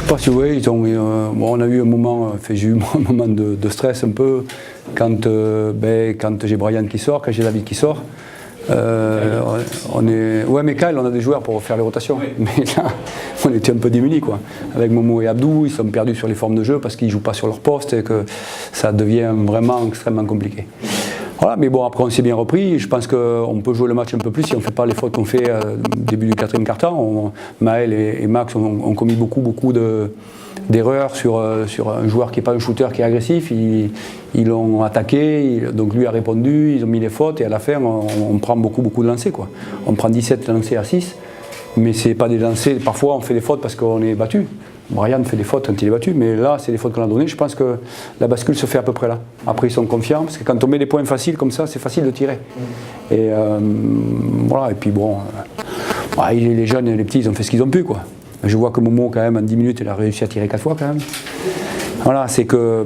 sais pas si vous voyez, bon, on a eu un moment, j'ai eu un moment de stress un peu quand j'ai Brian qui sort, quand j'ai David qui sort. Ouais, mais Kyle, on a des joueurs pour faire les rotations. Oui. Mais là, on était un peu démunis, quoi. Avec Momo et Abdou, ils sont perdus sur les formes de jeu parce qu'ils ne jouent pas sur leur poste et que ça devient vraiment extrêmement compliqué. Voilà, mais bon, après on s'est bien repris. Je pense qu'on peut jouer le match un peu plus si on ne fait pas les fautes qu'on fait au début du quatrième quart-temps. Maël et Max ont commis beaucoup d'erreurs sur un joueur qui n'est pas un shooter, qui est agressif. Ils l'ont attaqué, donc lui a répondu, ils ont mis les fautes et à la fin on prend beaucoup de lancers, quoi. On prend 17 lancers à 6, mais c'est pas des lancers, parfois on fait des fautes parce qu'on est battu. Brian fait des fautes quand il est battu, mais là c'est des fautes qu'on a données. Je pense que la bascule se fait à peu près là. Après ils sont confiants, parce que quand on met des points faciles comme ça, c'est facile de tirer. Et voilà, et puis bon, les jeunes et les petits, ils ont fait ce qu'ils ont pu, quoi. Je vois que Momo, quand même, en 10 minutes, il a réussi à tirer 4 fois, quand même. Voilà, c'est que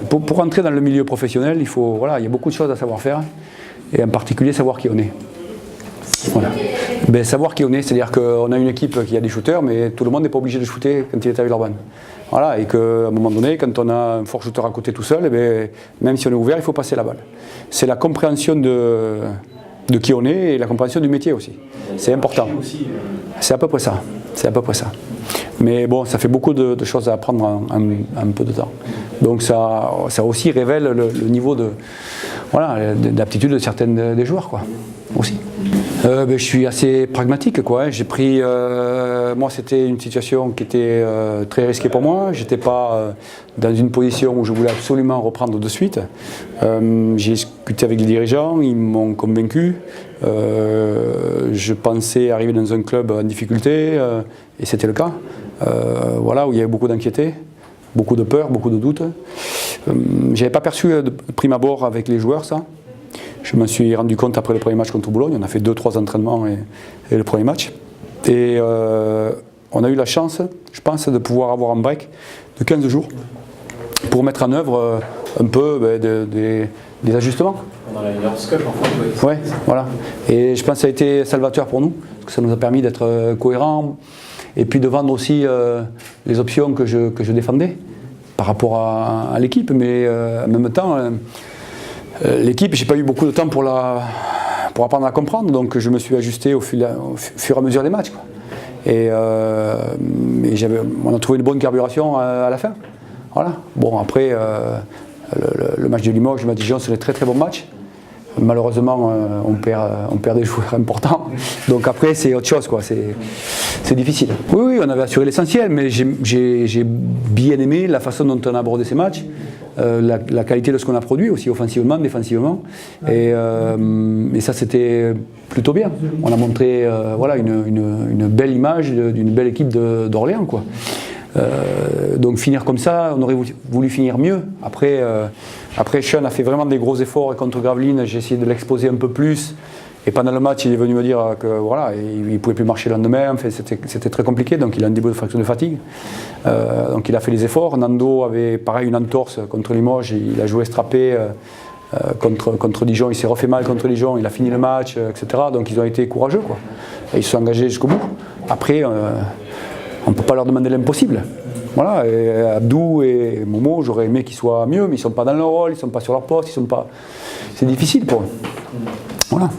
pour entrer dans le milieu professionnel, il y a beaucoup de choses à savoir faire, et en particulier savoir qui on est. Voilà. Ben, savoir qui on est, c'est-à-dire qu'on a une équipe qui a des shooters, mais tout le monde n'est pas obligé de shooter quand il est avec Orban. Voilà, et qu'à un moment donné, quand on a un fort shooter à côté tout seul, ben, même si on est ouvert, il faut passer la balle. C'est la compréhension de qui on est et la compréhension du métier aussi. C'est important. C'est à peu près ça. C'est à peu près ça. Mais bon, ça fait beaucoup de choses à apprendre en un peu de temps. Donc ça aussi révèle le niveau d'aptitude de certains des joueurs, quoi, aussi. Je suis assez pragmatique, quoi. J'ai pris, moi c'était une situation qui était très risquée pour moi. J'étais pas dans une position où je voulais absolument reprendre de suite. J'ai discuté avec les dirigeants, ils m'ont convaincu. Je pensais arriver dans un club en difficulté, et c'était le cas. Voilà, où il y avait beaucoup d'anxiété, beaucoup de peur, beaucoup de doutes. J'avais pas perçu de prime abord avec les joueurs ça. Je me suis rendu compte après le premier match contre Boulogne, on a fait 2-3 entraînements et le premier match. Et on a eu la chance, je pense, de pouvoir avoir un break de 15 jours pour mettre en œuvre un peu des ajustements. Pendant la Leaders Cup, en fait. Ouais, voilà. Et je pense que ça a été salvateur pour nous, parce que ça nous a permis d'être cohérents et puis de vendre aussi les options que je défendais par rapport à l'équipe. Mais en même temps, l'équipe, j'ai pas eu beaucoup de temps pour apprendre à comprendre, donc je me suis ajusté au fur et à mesure des matchs, quoi. Et on a trouvé une bonne carburation à la fin. Voilà. Bon, après, le match de Limoges, le match de Dijon, c'est un très bon match. Malheureusement, on perd des joueurs importants. Donc après, c'est autre chose, quoi. C'est difficile. Oui, on avait assuré l'essentiel, mais j'ai bien aimé la façon dont on a abordé ces matchs, la qualité de ce qu'on a produit aussi, offensivement, défensivement. Et ça, c'était plutôt bien. On a montré une belle image d'une belle équipe d'Orléans, quoi. Donc finir comme ça, on aurait voulu finir mieux. Après Sean a fait vraiment des gros efforts, et contre Gravelines, j'ai essayé de l'exposer un peu plus. Et pendant le match, il est venu me dire que voilà, il ne pouvait plus marcher le lendemain. Enfin, c'était très compliqué, donc il a un début de fracture de fatigue. Donc il a fait les efforts. Nando avait pareil une entorse contre Limoges, il a joué strappé. Contre Dijon, il s'est refait mal contre Dijon, il a fini le match, etc. Donc ils ont été courageux, quoi. Et ils se sont engagés jusqu'au bout. Après, on ne peut pas leur demander l'impossible. Voilà, et Abdou et Momo, j'aurais aimé qu'ils soient mieux, mais ils ne sont pas dans leur rôle, ils ne sont pas sur leur poste, c'est difficile pour eux. Voilà.